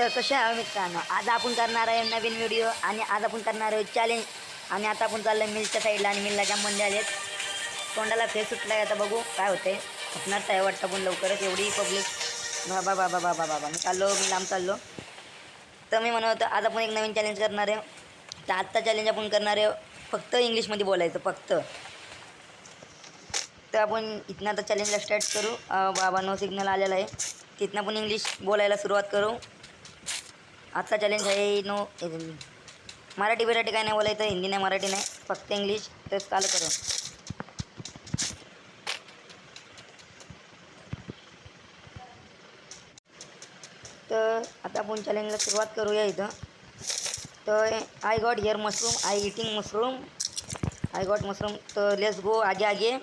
तर कशा आहे मित्रांनो, आज आपण करणार आहे नवीन व्हिडिओ आणि आज आपण करणार आहे चॅलेंज. आणि आता आपण चाललो मिलच्या साईडला आणि मिलला जाम बंदे आलेत. तोंडाला फेस सुटला आहे. आता बघू काय होते. होणार आहे वाटतं पण लवकरच. एवढी पब्लिक. बाबा बाबा बाबा बाबा मी लांब चाललो. तर मी म्हणत होतं आज आपण एक नवीन चॅलेंज करणार आहे. तर आजचा चॅलेंज आपण करणार आहे फक्त इंग्लिशमध्ये बोलायचं फक्त. तर आपण इथनं आता चॅलेंजला स्टार्ट करू. बाबा नो सिग्नल आलेला आहे. तिथनं आपण इंग्लिश बोलायला सुरुवात करू. आजचा चॅलेंज आहे नो मराठी बिराठी काय नाही बोलायचं. हिंदी नाही मराठी नाही फक्त इंग्लिश. तर चालू करू. तर आता आपण चॅलेंजला सुरुवात करूया इथं. तर I got here mushroom, I eating mushroom, I got mushroom. तर लेट्स गो आगे आगे.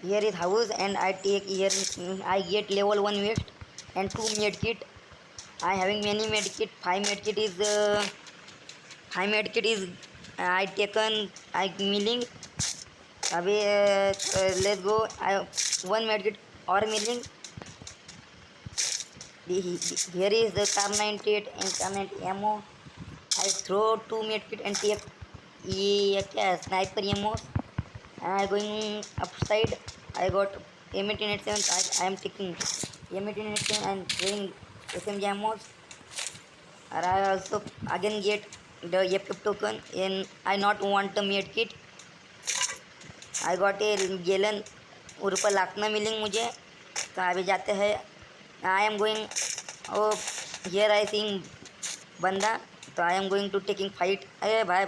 Here is house and I take here I get level 1 waste and 2 med kit. I having many med kit. 5 med kit is 5 med kit is I taken I milling. अभी let's go. I 1 med kit or milling. Here is the car 98 and car 90 ammo. I throw 2 med kit and take ये क्या sniper ammo. I going upside. I got M1887. I am taking M1887 and throwing SMG ammo. And I also again get the FF token and I not want the med kit. I got a gallon ऊपर लाखना मिलेंगे मुझे. तो अभी जाते हैं. I am going. Oh, here I seeing बंदा. तो I am going to taking fight. अरे भाई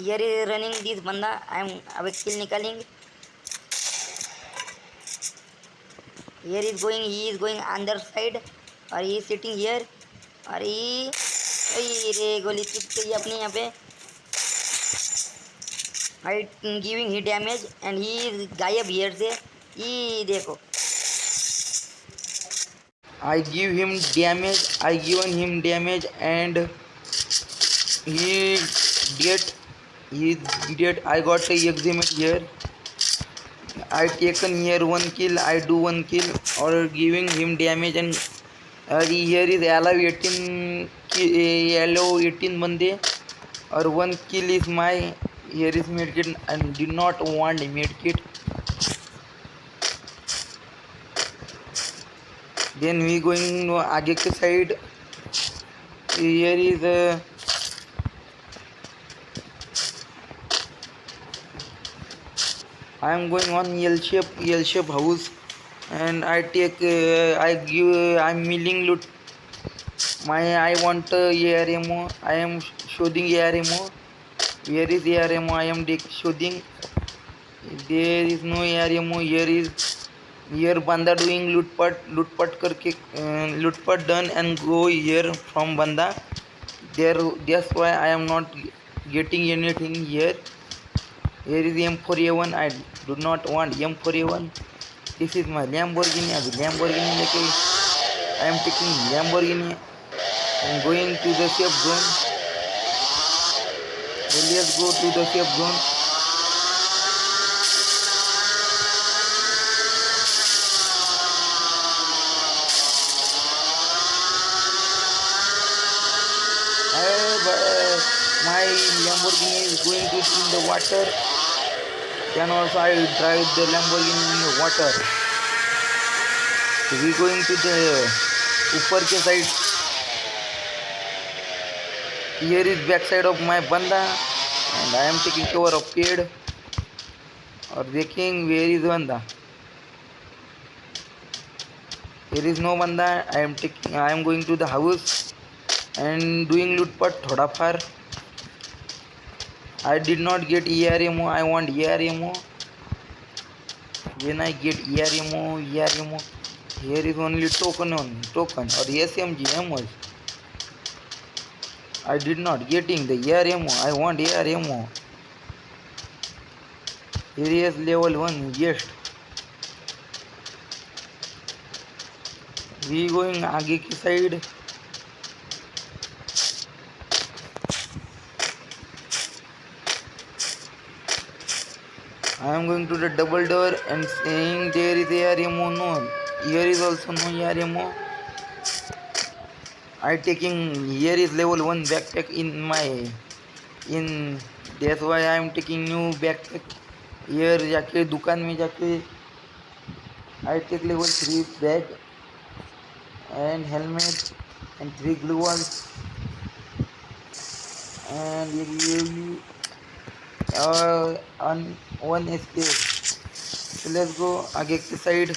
here is running this बंदा. I am अभी kill निकालेंगे. Here is going. He is going under side और he is sitting here और he रे गोली चिप गई अपने यहाँ पे. I giving he damage and he is गायब here से. ये देखो I give him damage. I given him damage and he get he did. I got a exhibit here. I taken here 1 kill. I do 1 kill or giving him damage and here is allow 18 yellow 18 bande or 1 kill is my. Here is medkit and did not want medkit. Then we going आगे के side. Here is I am going on L shape house and I take I give I'm milling loot. I want AR ammo. I am shooting AR ammo. Where is AR ammo? I am shooting. There is no AR ammo. Here banda doing loot pat करके loot pat done and go here from banda. That's why I am not getting anything here. Here is M4A1. I do not want M4A1. This is my Lamborghini. अभी Lamborghini लेके I am taking Lamborghini. I am going to the safe zone. So let's go to the safe zone. My Lamborghini is going to in the water. Then also I drive the Lamborghini in the water. So we going to the ऊपर के side. Here is back side of my banda and I am taking cover of पेड़ और देखें where is banda. Here is no banda. I am going to the house and doing loot part thoda far. I did not get AR ammo. I want AR ammo. When I get AR ammo, here is only token or SMG ammo. I did not getting the AR ammo. I want AR ammo. Here is level 1. Yes. We going आगे की side. I am going to the double door and saying there is ARMO. No, here is also no ARMO. I taking here is level 1 backpack in that's why I am taking new backpack. Here जाके दुकान में जाके I take level 3 bag and helmet and 3 glue walls and on one escape. So let's go आगे की side.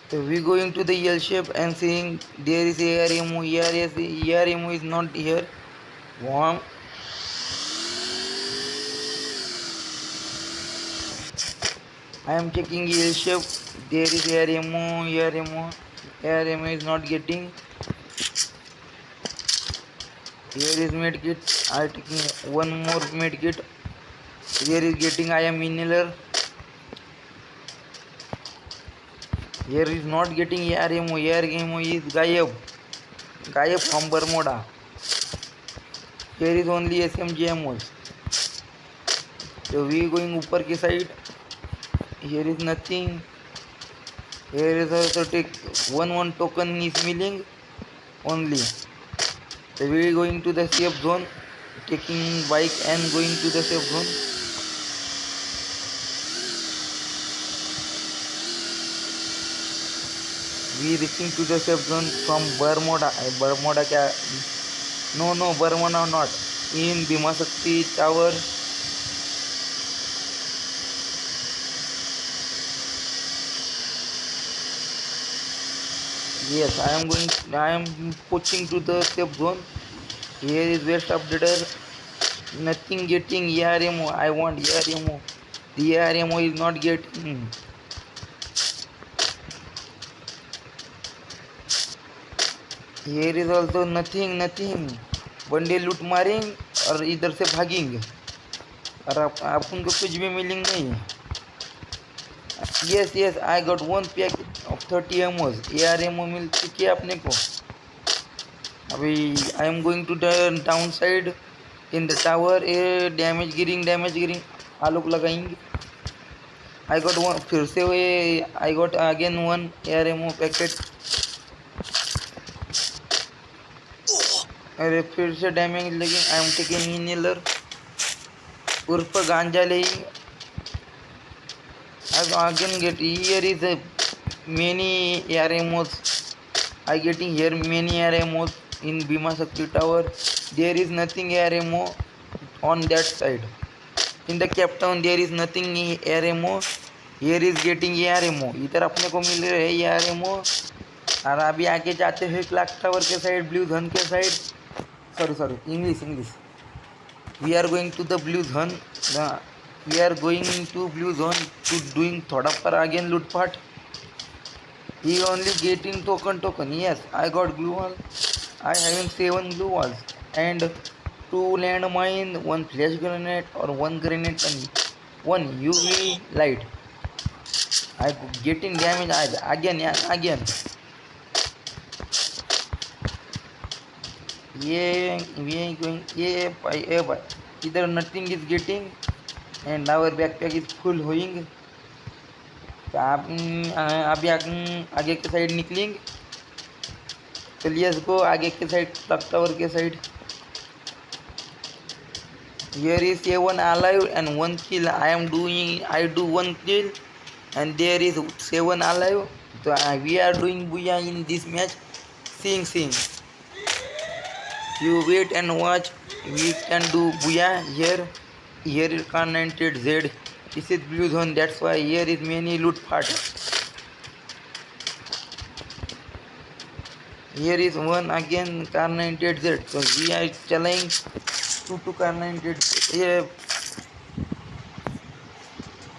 So we going to the L shape and seeing there is ARMO. ARMO is not here. Warm. I am checking L shape. There is ARMO is not getting. Here is medkit. I taking one more medkit. Here is getting. I am inhaler. Here is not getting ARMO. ARMO is Gayab from Bermuda. Here is only SMG ammos. So we going ऊपर की side. Here is nothing. Here is also take one token is milling only. So we going to the safe zone. Taking bike and going to the safe zone. We reaching to the safe zone from Bermuda. Bermuda क्या? No, Bermuda not. In Bhima Shakti Tower. Yes, I am pushing to the safe zone. Here is west updater. Nothing getting ARMO. I want ARMO. The ARMO is not getting. Here is also nothing. बंदे लूट मारेंगे और इधर से भागेंगे और अपन को कुछ भी मिलेंगे नहीं. Yes, I got one pack of 30 ammos. ARMO मिल चुकी है अपने को. अभी I am going to the downside in the tower. Damage गिरिंग आलोक लगाएंगे. I got one फिर से हुए. I got again one ARMO packet. अरे फिर से डैमेज लगे. I am taking inhaler. उर्फ गांजा लेंगे. I again get here is a many ARMOs. I getting here many ARMOs in Bhima Shakti Tower. There is nothing ARMO on that side. In the Cape Town there is nothing ARMO. Here is getting ARMO. इधर अपने को मिल रहे हैं ARMO. और अभी आगे जाते हैं क्लॉक टावर के साइड, ब्लू जोन के side. Sorry, English. We are going to the blue zone. We are going to blue zone to doing thoda par again loot part. He only getting token. Yes, I got glue wall. I having 7 glue walls and 2 landmine, 1 flash grenade or 1 grenade and 1 UV light. I getting damage again. We going by. Either nothing is getting and our backpack is full hoeing. अभी आगे के side निकलेंगे. चलिए इसको आगे के side clock tower के side. Here is 7 alive and 1 kill. I do 1 kill and there is 7 alive. So we are doing booyah in this match. Seeing. You wait and watch. We can do booyah here. Here is Kar 98Z. This is blue zone. That's why here is many loot part. Here is one again Kar 98Z. So we are challenging to Kar 98Z.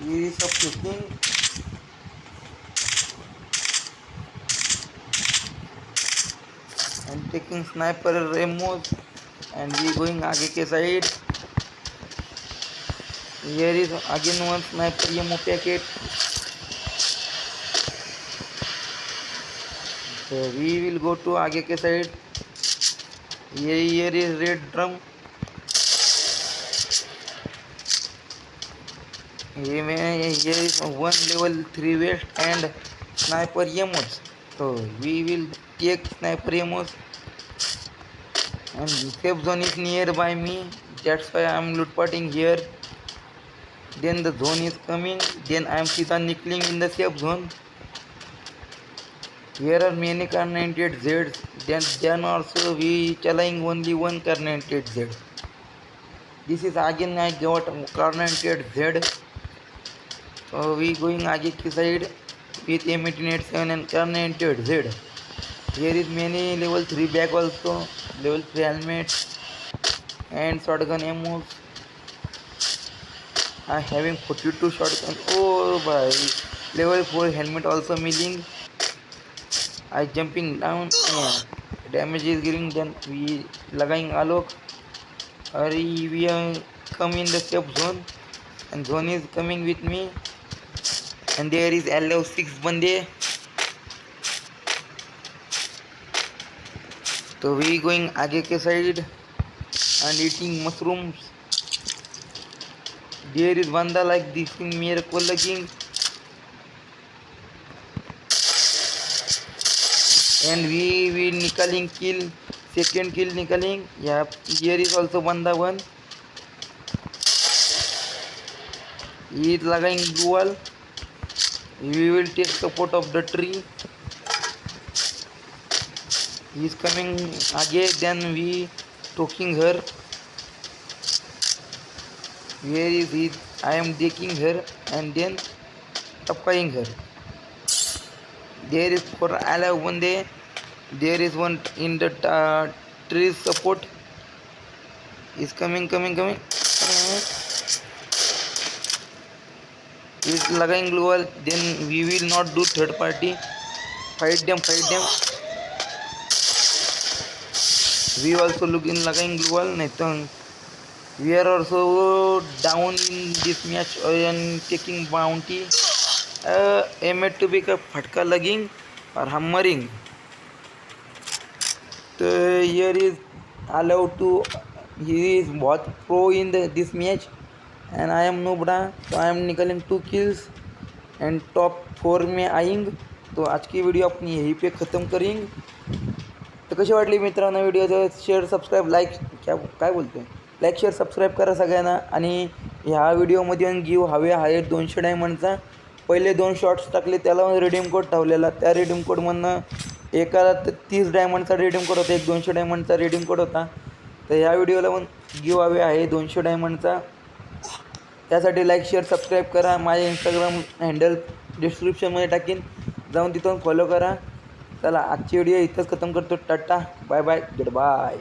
Here is a shooting. I'm taking sniper Ramos and we going आगे के side. Here is again one sniper ammo packet. So we will go to आगे के side. Here is red drum. Here is one level 3 vest and sniper emos. So we will take sniper emos, and safe zone is nearby me. That's why I'm loot potting here. Then the zone is coming. Then I'm Sita nickling in the safe zone. Here are many Kar 98Zs. Then also we chalaing only one Kar 98Z. This is again I got Kar 98Z. So we going आगे की side with M1887 and Kar 98Z. Here is many level 3 bag also, level 3 helmets and shotgun ammo. I having 42 shotgun. Oh boy, level 4 helmet also milling. I jumping down and damage is getting. Then we लगाएंगे आलोक. Hurry, we are come in the safe zone and zone is coming with me. And there is LO6 बंदे. So we going आगे के side and eating mushrooms. There is बंदा like this thing मेरे को लगी. And we निकालेंगे kill. Second kill निकालेंगे. Yeah, here is also बंदा one. He is लगाएंगे blue wall. We will take support of the tree. He is coming again. Then we talking her. Where is he? I am taking her and then tapaying her. There is for alive one day. There is one in the tree support. Is coming. Is लगाएंगे blue wall. Then we will not do third party. Fight them. We also look in लगाएंगे blue wall. नहीं तो we are also down in this match and taking bounty. M2B का फटका लगेंगे और हम मरेंगे. तो here is allowed to. He is बहुत pro in this match and I am नोबड़ा. तो I am निकालेंगे 2 kills and top 4 में आएंगे. तो आज की वीडियो अपनी यहीं पे ख़त्म करेंगे. तर कशी वाटली मित्रांनो व्हिडिओ. तर शेअर सबस्क्राईब लाईक काय बोलते लाईक शेअर सबस्क्राईब करा सगळ्यांना. आणि ह्या व्हिडिओमध्ये गिव हवे आहे 200 डायमंडचा. पहिले 2 शॉर्ट्स टाकले त्याला रिडीम कोड ठेवलेला. त्या रिडीम कोडमधनं एकाला 30 डायमंडचा रिडीम कोड होता, एक 200 डायमंडचा रिडीम कोड होता. तर ह्या व्हिडिओला पण गिव हवे आहे 200 डायमंडचा. त्यासाठी लाईक शेअर सबस्क्राईब करा. माझे इंस्टाग्राम हँडल डिस्क्रिप्शनमध्ये टाकीन, जाऊन तिथून फॉलो करा. चला आजची व्हिडिओ इथंच खतम करतो. Tata bye bye good bye.